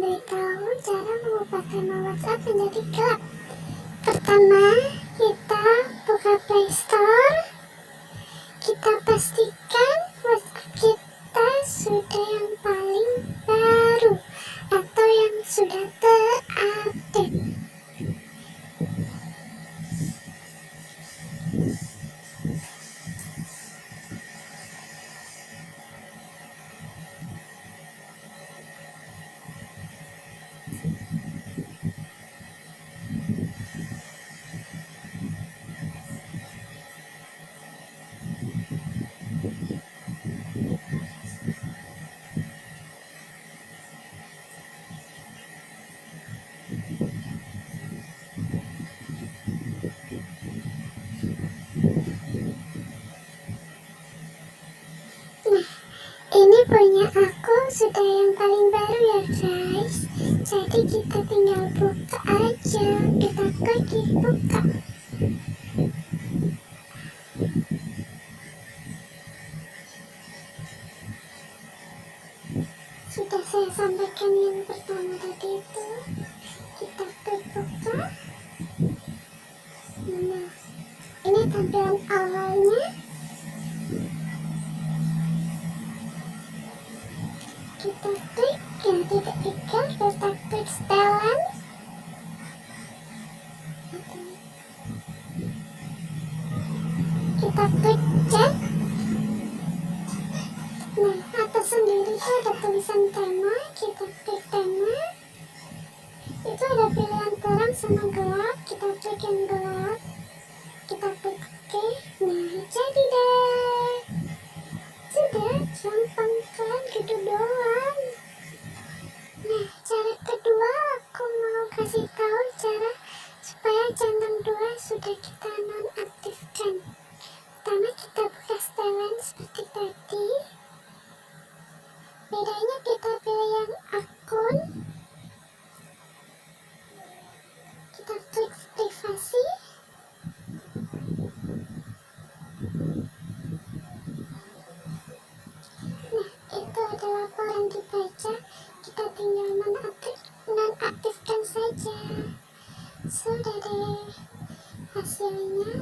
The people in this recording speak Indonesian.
memberitahu cara mengubah tema WhatsApp menjadi gelap. Pertama, kita buka Play Store. Kita pastikan WhatsApp kita sudah yang paling baru atau yang sudah terupdate. Ini punya aku sudah yang paling baru ya guys. Jadi kita tinggal buka aja. Kita klik buka. Sudah saya sampaikan yang pertama tadi itu. Kita klik buka. Nah, ini tampilan awalnya. Kita klik yang titik 3, kita klik setelan. Kita klik cek. Nah, atas sendiri itu ada tulisan tema. Kita klik tema. Itu ada pilihan terang sama gelap. Kita klik yang gelap. Kita klik oke. Nah, jadi deh. Sudah, gampang kan, gitu doang. Nah, cara kedua aku mau kasih tahu cara supaya centang 2 sudah kita nonaktifkan. Pertama, kita buka setelan seperti tadi. Bedanya kita pilih yang akun. Kita klik privasi. Itu ada laporan dibaca, kita tinggal nonaktifkan saja. Sudah deh hasilnya.